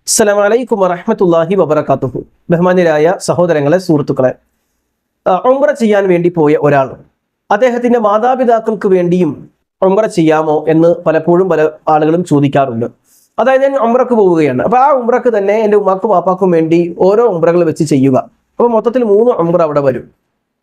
അസ്സലാമു അലൈക്കും വറഹ്മത്തുള്ളാഹി വബറകാതുഹു. ബഹുമാന്യരായ സഹോദരങ്ങളെ, സുഹൃത്തുക്കളെ, ഉംറ ചെയ്യാൻ വേണ്ടി പോയ ഒരാൾ അദ്ദേഹത്തിന്റെ മാതാപിതാക്കൾക്ക് വേണ്ടിയും ഉംറ ചെയ്യാമോ എന്ന് പലപ്പോഴും പല ആളുകളും ചോദിക്കാറുണ്ട്. അതായത്, ഞാൻ ഉംറക്ക് പോവുകയാണ്, അപ്പൊ ആ ഉംറക്ക് തന്നെ എൻ്റെ ഉമ്മാക്കും വാപ്പാക്കും വേണ്ടി ഓരോ ഉംറകൾ വെച്ച് ചെയ്യുക. അപ്പൊ മൊത്തത്തിൽ 3 ഉംറ അവിടെ വരും.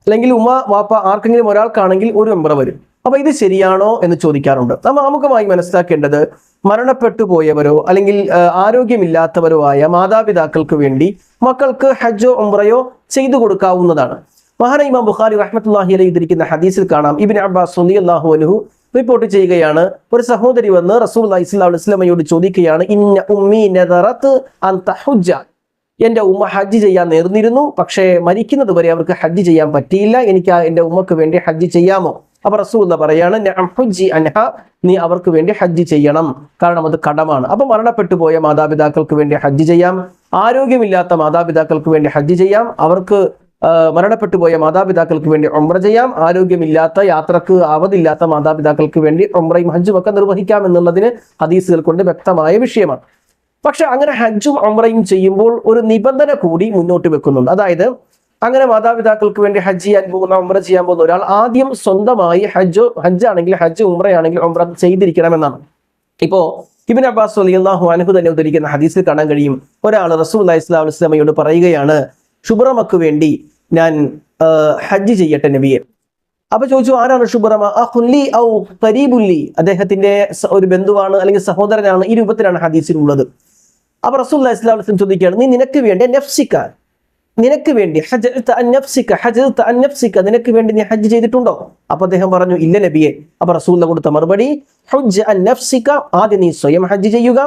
അല്ലെങ്കിൽ ഉമ്മ വാപ്പ ആർക്കെങ്കിലും ഒരാൾക്കാണെങ്കിൽ ഒരു ഉംറ വരും. അപ്പൊ ഇത് ശരിയാണോ എന്ന് ചോദിക്കാറുണ്ട്. ആമുഖമായി മനസ്സിലാക്കേണ്ടത്, മരണപ്പെട്ടു പോയവരോ അല്ലെങ്കിൽ ആരോഗ്യമില്ലാത്തവരോ ആയ മാതാപിതാക്കൾക്ക് വേണ്ടി മക്കൾക്ക് ഹജ്ജോ ഉംറയോ ചെയ്തു കൊടുക്കാവുന്നതാണ്. മഹാനായ ഇമാം ബുഖാരി റഹ്മത്തുള്ളാഹി അലൈഹി ഉദ്ധരിക്കുന്ന ഹദീസിൽ കാണാം, ഇബ്നു അബ്ബാസ് റളിയല്ലാഹു അൻഹു റിപ്പോർട്ട് ചെയ്യുകയാണ്, ഒരു സഹോദരി വന്ന് റസൂലുള്ളാഹി സ്വല്ലല്ലാഹു അലൈഹി വസല്ലമയോട് ചോദിക്കുകയാണ്, ഇന്ന ഉമ്മി നദറത് അൻ തഹുജ്ജ, എൻ്റെ ഉമ്മ ഹജ്ജ് ചെയ്യാൻ നേർന്നിരുന്നു, പക്ഷേ മരിക്കുന്നത് വരെ അവർക്ക് ഹജ്ജ് ചെയ്യാൻ പറ്റിയില്ല, എനിക്ക് എൻ്റെ ഉമ്മക്ക് വേണ്ടി ഹജ്ജ് ചെയ്യാമോ? അപ്പൊ റസൂലുള്ളാഹി പറയാണ്, നഅം ഹുജ്ജി അൻഹ, നീ അവർക്ക് വേണ്ടി ഹജ്ജ് ചെയ്യണം, കാരണം അത് കടമാണ്. അപ്പൊ മരണപ്പെട്ടു പോയ മാതാപിതാക്കൾക്ക് വേണ്ടി ഹജ്ജ് ചെയ്യാം, ആരോഗ്യമില്ലാത്ത മാതാപിതാക്കൾക്ക് വേണ്ടി ഹജ്ജ് ചെയ്യാം, അവർക്ക് മരണപ്പെട്ടു പോയ മാതാപിതാക്കൾക്ക് വേണ്ടി ഉംറ ചെയ്യാം, ആരോഗ്യമില്ലാത്ത, യാത്രക്ക് അവധില്ലാത്ത മാതാപിതാക്കൾക്ക് വേണ്ടി ഉംറയും ഹജ്ജും ഒക്കെ നിർവഹിക്കാം എന്നുള്ളതിന് ഹദീസുകൾ കൊണ്ട് വ്യക്തമായ വിഷയമാണ്. പക്ഷെ അങ്ങനെ ഹജ്ജും ഉംറയും ചെയ്യുമ്പോൾ ഒരു നിബന്ധന കൂടി മുന്നോട്ട് വെക്കുന്നുണ്ട്. അതായത്, അങ്ങനെ മാതാപിതാക്കൾക്ക് വേണ്ടി ഹജ്ജ് ചെയ്യാൻ പോകുന്ന, ഉംറ ചെയ്യാൻ പോകുന്ന ഒരാൾ ആദ്യം സ്വന്തമായി ഹജ്ജാണെങ്കിൽ ഹജ്ജ്, ഉംറയാണെങ്കിൽ ഉംറ ചെയ്തിരിക്കണമെന്നാണ്. ഇപ്പോ ഇബ്നു അബ്ബാസ് റളിയല്ലാഹു അൻഹു തന്നെ ഉദ്ധരിക്കുന്ന ഹദീസിൽ കാണാൻ കഴിയും, ഒരാൾ റസൂലുള്ളാഹി സ്വല്ലല്ലാഹു അലൈഹി വസല്ലമയോട് പറയുകയാണ്, ശുബ്രമക്ക് വേണ്ടി ഞാൻ ഹജ്ജ് ചെയ്യട്ടെ നബിയെ. അപ്പൊ ചോദിച്ചു, ആരാണ് ശുബ്രമ? അഖുല്ലി ഔ ഖരീബുല്ലി, അദ്ദേഹത്തിന്റെ ഒരു ബന്ധുവാണ് അല്ലെങ്കിൽ സഹോദരനാണ്. ഈ രൂപത്തിലാണ് ഹദീസിൽ ഉള്ളത്. അപ്പൊ റസൂലുള്ളാഹി സ്വല്ലല്ലാഹു അലൈഹി വസല്ലം ചോദിക്കുകയാണ്, നീ നിനക്ക് വേണ്ടി നഫ്സിക, നിനക്ക് വേണ്ടി ഹജ്ജത അൻ നഫ്സിക, നിനക്ക് വേണ്ടി നീ ഹജ്ജ് ചെയ്തിട്ടുണ്ടോ? അപ്പൊ അദ്ദേഹം പറഞ്ഞു, ഇല്ല നബിയെ. അപ്പൊ റസൂലുള്ളാഹി കൊടുത്ത മറുപടി, ഹജ്ജ അൻ നഫ്സിക, ആദ്യം നീ സ്വയം ഹജ്ജ് ചെയ്യുക,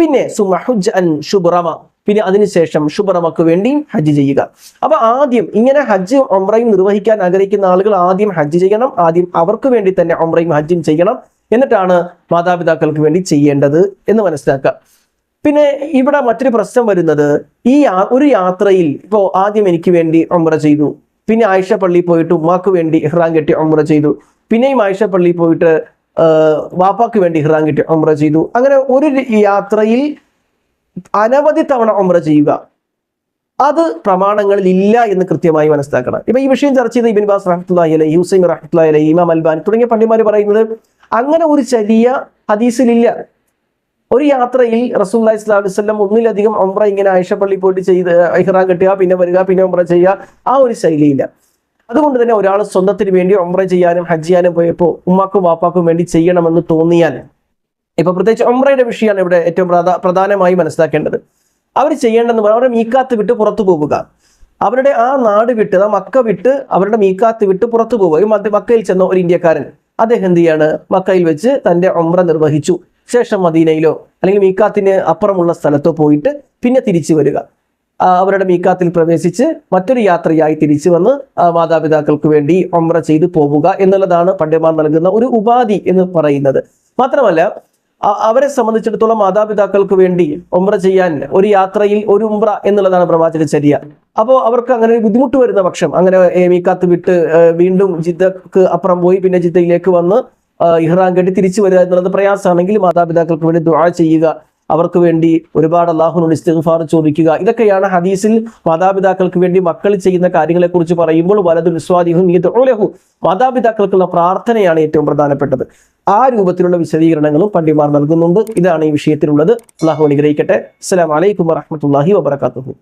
പിന്നെ സുമ ഹജ്ജ അൻ ശുബ്രമ, പിന്നെ അതിനുശേഷം ശുബ്രമക്ക് വേണ്ടി ഹജ്ജ് ചെയ്യുക. അപ്പൊ ആദ്യം ഇങ്ങനെ ഹജ്ജ് ഉംറയും നിർവഹിക്കാൻ ആഗ്രഹിക്കുന്ന ആളുകൾ ആദ്യം ഹജ്ജ് ചെയ്യണം, ആദ്യം അവർക്ക് വേണ്ടി തന്നെ ഉംറയും ഹജ്ജും ചെയ്യണം, എന്നിട്ടാണ് മാതാപിതാക്കൾക്ക് വേണ്ടി ചെയ്യേണ്ടത് എന്ന് മനസ്സിലാക്കുക. പിന്നെ ഇവിടെ മറ്റൊരു പ്രശ്നം വരുന്നത്, ഒരു യാത്രയിൽ ഇപ്പോ ആദ്യം എനിക്ക് വേണ്ടി ഉംറ ചെയ്തു, പിന്നെ ആയിഷ പള്ളിയിൽ പോയിട്ട് ഉമ്മാക്ക് വേണ്ടി ഇഹ്റാം കെട്ടി ഉംറ ചെയ്തു, പിന്നെയും ആയിഷ പള്ളിയിൽ പോയിട്ട് വാപ്പാക്ക് വേണ്ടി ഇഹ്റാം കെട്ടി ഉംറ ചെയ്തു. അങ്ങനെ ഒരു യാത്രയിൽ അനവധി തവണ ഉംറ ചെയ്യുക, അത് പ്രമാണങ്ങളിൽ ഇല്ല എന്ന് കൃത്യമായി മനസ്സിലാക്കണം. ഇപ്പൊ ഈ വിഷയം ചർച്ച ചെയ്ത ഇബ്നു ബാസ് റഹ്മത്തുള്ളാഹി അലൈഹി, ഹുസൈൻ റഹ്മത്തുള്ളാഹി അലൈഹി, ഇമാം അൽബാനി തുടങ്ങിയ പണ്ഡിതന്മാർ പറയുന്നത്, അങ്ങനെ ഒരു ചര്യ ഹദീസിലില്ല. ഒരു യാത്രയിൽ റസൂലുള്ളാഹി സ്വല്ലല്ലാഹു അലൈഹി വസല്ലം ഒന്നിലധികം ഉംറ ഇങ്ങനെ ആയിഷ പള്ളി പോയിട്ട് ചെയ്ത് ഇഹ്റാം കെട്ടുക, പിന്നെ വരിക, പിന്നെ ഉംറ ചെയ്യുക, ആ ഒരു ശൈലിയില്ല. അതുകൊണ്ട് തന്നെ ഒരാൾ സ്വന്തത്തിന് വേണ്ടി ഉംറ ചെയ്യാനും ഹജ്ജ് ചെയ്യാനും പോയപ്പോൾ ഉമ്മാക്കും വാപ്പാക്കും വേണ്ടി ചെയ്യണമെന്ന് തോന്നിയാൽ, ഇപ്പൊ പ്രത്യേകിച്ച് ഉംറയുടെ വിഷയമാണ് ഇവിടെ ഏറ്റവും പ്രധാനമായി മനസ്സിലാക്കേണ്ടത്. അവർ ചെയ്യേണ്ടെന്ന് പറഞ്ഞാൽ അവരുടെ മീക്കാത്ത് വിട്ട് പുറത്തു പോവുക, അവരുടെ ആ നാട് വിട്ട്, ആ മക്ക വിട്ട് അവരുടെ മീക്കാത്ത് വിട്ട് പുറത്തു പോവുക. മക്കയിൽ ചെന്ന ഒരു ഇന്ത്യക്കാരൻ, അദ്ദേഹം എന്ത് ചെയ്യാണ്, മക്കയിൽ വെച്ച് തന്റെ ഉംറ നിർവഹിച്ചു, ശേഷം മദീനയിലോ അല്ലെങ്കിൽ മീക്കാത്തിന് അപ്പുറമുള്ള സ്ഥലത്തോ പോയിട്ട് പിന്നെ തിരിച്ചു വരിക, അവരുടെ മീക്കാത്തിൽ പ്രവേശിച്ച് മറ്റൊരു യാത്രയായി തിരിച്ചു വന്ന് മാതാപിതാക്കൾക്ക് വേണ്ടി ഉംറ ചെയ്തു പോവുക എന്നുള്ളതാണ് പണ്ഡിതന്മാർ നൽകുന്ന ഒരു ഉപാധി എന്ന് പറയുന്നത്. മാത്രമല്ല, അവരെ സംബന്ധിച്ചിടത്തോളം മാതാപിതാക്കൾക്ക് വേണ്ടി ഉംറ ചെയ്യാൻ ഒരു യാത്രയിൽ ഒരു ഉംറ എന്നുള്ളതാണ് പ്രവാചക ചര്യ. അപ്പോൾ അവർക്ക് അങ്ങനെ ഒരു ബുദ്ധിമുട്ട് വരുന്ന പക്ഷം, അങ്ങനെ മീക്കാത്ത് വിട്ട് വീണ്ടും ജിദ്ദക്ക് അപ്പുറം പോയി പിന്നെ ജിദ്ദയിലേക്ക് വന്ന് ഇഹ്റാം കെട്ടി തിരിച്ചു വരിക എന്നുള്ളത് പ്രയാസമാണെങ്കിൽ മാതാപിതാക്കൾക്ക് വേണ്ടി ദുആ ചെയ്യുക, അവർക്ക് വേണ്ടി ഒരുപാട് അല്ലാഹുവിനോട് ഇസ്തിഗ്ഫാർ ചോദിക്കുക. ഇതൊക്കെയാണ് ഹദീസിൽ മാതാപിതാക്കൾക്ക് വേണ്ടി മക്കൾ ചെയ്യുന്ന കാര്യങ്ങളെ കുറിച്ച് പറയുമ്പോൾ വലദുൻ സ്വാലിഹുൻ യദ്ഉ ലഹു, മാതാപിതാക്കൾക്കുള്ള പ്രാർത്ഥനയാണ് ഏറ്റവും പ്രധാനപ്പെട്ടത്. ആ രൂപത്തിലുള്ള വിശദീകരണങ്ങളും പണ്ഡിതന്മാർ നൽകുന്നുണ്ട്. ഇതാണ് ഈ വിഷയത്തിലുള്ളത്. അല്ലാഹു അനുഗ്രഹിക്കട്ടെ. അസ്സലാമു അലൈക്കും വറഹ്മത്തുള്ളാഹി വബറകാതുഹു.